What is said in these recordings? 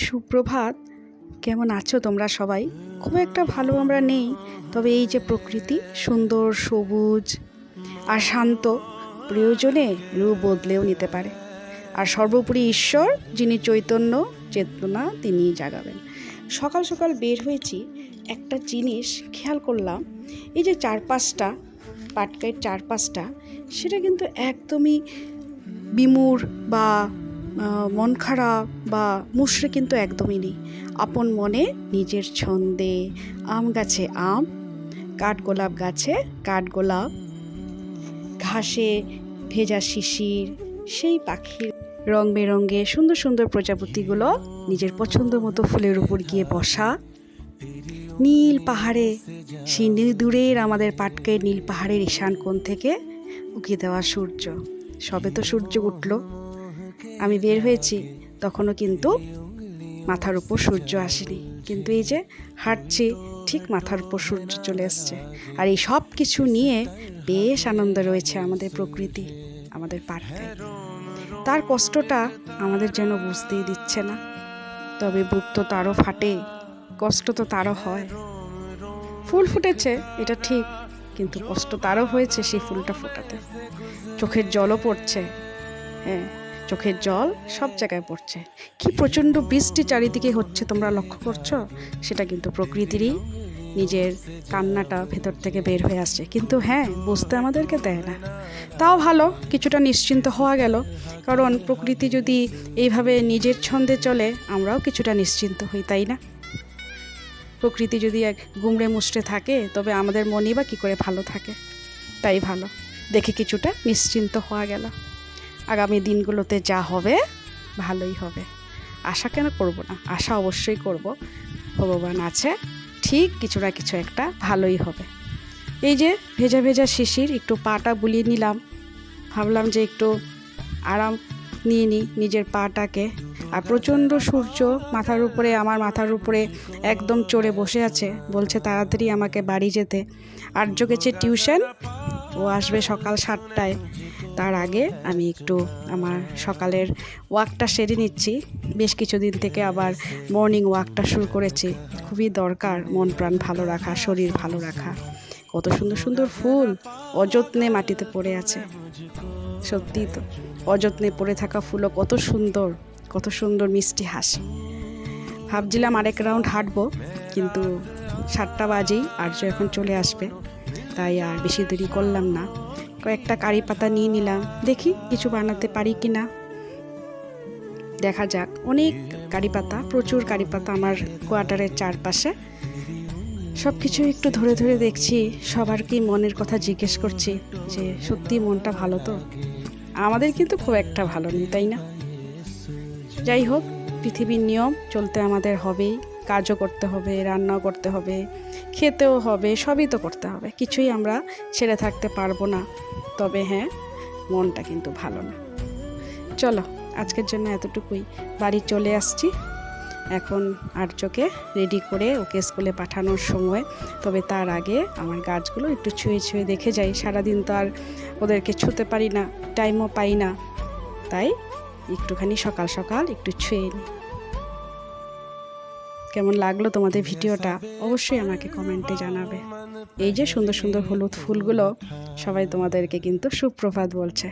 সুপ্রভাত। কেমন আছো তোমরা সবাই? খুব একটা ভালো আমরা নেই, তবে এই যে প্রকৃতি সুন্দর, সবুজ আর শান্ত, প্রয়োজনে রূপ বদলেও নিতে পারে। আর সর্বোপরি ঈশ্বর, যিনি চৈতন্য চেতনা, তিনিই জাগাবেন। সকাল সকাল বের হয়েছি, একটা জিনিস খেয়াল করলাম, এই যে চারপাশটা, পাটকাইয়ের চারপাশটা, সেটা কিন্তু একদমই বিমূঢ় বা মন খারাপ বা মুষড়ে কিন্তু একদমই নেই। আপন মনে নিজের ছন্দে, আম গাছে আম, কাঠগোলাপ গাছে কাঠগোলাপ, ঘাসে ভেজা শিশির, সেই পাখির রং বেরঙে সুন্দর সুন্দর প্রজাপতিগুলো নিজের পছন্দ মতো ফুলের উপর গিয়ে বসা, নীল পাহাড়ে, সেই দূরের আমাদের পাটকাইয়ের নীল পাহাড়ের ঈশান কোণ থেকে উঁকি দেওয়া সূর্য। সবে তো সূর্য উঠল, আমি বের হয়েছি, তখনও কিন্তু মাথার উপর সূর্য আসেনি, কিন্তু এই যে হাঁটছি, ঠিক মাথার উপর সূর্য চলে এসছে। আর এই সব কিছু নিয়ে বেশ আনন্দ রয়েছে আমাদের প্রকৃতি, আমাদের পাটকাই। তার কষ্টটা আমাদের যেন বুঝতেই দিচ্ছে না। তবে বুক তো তারও ফাটে, কষ্ট তো তারও হয়। ফুল ফুটেছে এটা ঠিক, কিন্তু কষ্ট তারও হয়েছে সেই ফুলটা ফোটাতে। চোখের জলও পড়ছে, হ্যাঁ, চোখের জল সব জায়গায় পড়ছে। কি প্রচণ্ড বৃষ্টি চারিদিকে হচ্ছে, তোমরা লক্ষ্য করছো? সেটা কিন্তু প্রকৃতিরই নিজের কান্নাটা ভেতর থেকে বের হয়ে আসছে, কিন্তু হ্যাঁ, বুঝতে আমাদেরকে দেয় না। তাও ভালো, কিছুটা নিশ্চিন্ত হওয়া গেল, কারণ প্রকৃতি যদি এইভাবে নিজের ছন্দে চলে, আমরাও কিছুটা নিশ্চিন্ত হই, তাই না? প্রকৃতি যদি এক গুমড়ে মুষড়ে থাকে, তবে আমাদের মনই বা কী করে ভালো থাকে। তাই ভালো, দেখে কিছুটা নিশ্চিন্ত হওয়া গেল। আগামী দিনগুলোতে যা হবে ভালোই হবে। আশা কেন করব না, আশা অবশ্যই করব। ভগবান আছে, ঠিক কিছু না কিছু একটা ভালোই হবে। এই যে ভেজা ভেজা শিশির, একটু পাটা বুলিয়ে নিলাম, ভাবলাম যে একটু আরাম নিয়ে নিই নিজের পাটাকে। আর প্রচণ্ড সূর্য মাথার উপরে, আমার মাথার উপরে একদম চড়ে বসে আছে, বলছে তাড়াতাড়ি আমাকে বাড়ি যেতে। আর্য গেছে টিউশন, ও আসবে সকাল 7টায়। তার আগে আমি একটু আমার সকালের ওয়াকটা সেরে নিচ্ছি। বেশ কিছুদিন থেকে আবার মর্নিং ওয়াকটা শুরু করেছি। খুবই দরকার মন প্রাণ ভালো রাখা, শরীর ভালো রাখা। কত সুন্দর সুন্দর ফুল অযত্নে মাটিতে পড়ে আছে। সত্যিই তো, অযত্নে পড়ে থাকা ফুলও কত সুন্দর, কত সুন্দর মিষ্টি হাসি। ভাবছিলাম আরেক রাউন্ড হাঁটবো, কিন্তু 7টা বাজেই আর্য এখন চলে আসবে, তাই আর বেশি দেরি করলাম না। কয়েকটা কারি পাতা নিয়ে নিলাম, দেখি কিছু বানাতে পারি কি না, দেখা যাক। অনেক কারি পাতা, প্রচুর কারি পাতা আমার কোয়ার্টারের চারপাশে। সব কিছু একটু ধরে ধরে দেখছি, সবার কি মনের কথা জিজ্ঞেস করছি যে সত্যি মনটা ভালো তো? আমাদের কিন্তু খুব একটা ভালো নেই, তাই না? যাই হোক, পৃথিবীর নিয়ম, চলতে আমাদের হবেই, কাজও করতে হবে, রান্নাও করতে হবে, খেতেও হবে, সবই তো করতে হবে, কিছুই আমরা ছেড়ে থাকতে পারবো না। তবে হ্যাঁ, মনটা কিন্তু ভালো না। চলো, আজকের জন্য এতটুকুই। বাড়ি চলে আসছি এখন, আর্যকে রেডি করে ওকে স্কুলে পাঠানোর সময়। তবে তার আগে আমার গাছগুলো একটু ছুঁয়ে ছুঁয়ে দেখে যাই। সারাদিন তো আর ওদেরকে ছুঁতে পারি না, টাইমও পাই না, তাই একটুখানি সকাল সকাল একটু ছুঁয়ে নিই। কেমন লাগলো তোমাদের ভিডিওটা অবশ্যই আমাকে কমেন্টে জানাবে। এই যে সুন্দর সুন্দর হলুদ ফুলগুলো, সবাই তোমাদেরকে কিন্তু সুপ্রভাত বলছে।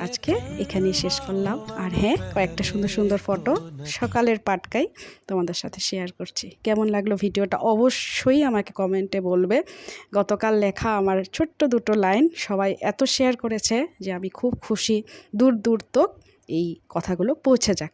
আজকে এখানেই শেষ করলাম। আর হ্যাঁ, কয়েকটা সুন্দর সুন্দর ফটো সকালের পাটকাই তোমাদের সাথে শেয়ার করছি। কেমন লাগলো ভিডিওটা অবশ্যই আমাকে কমেন্টে বলবে। গতকাল লেখা আমার ছোট্ট দুটো লাইন সবাই এত শেয়ার করেছে যে আমি খুব খুশি। দূর দূর তক এই কথাগুলো পৌঁছে যাক।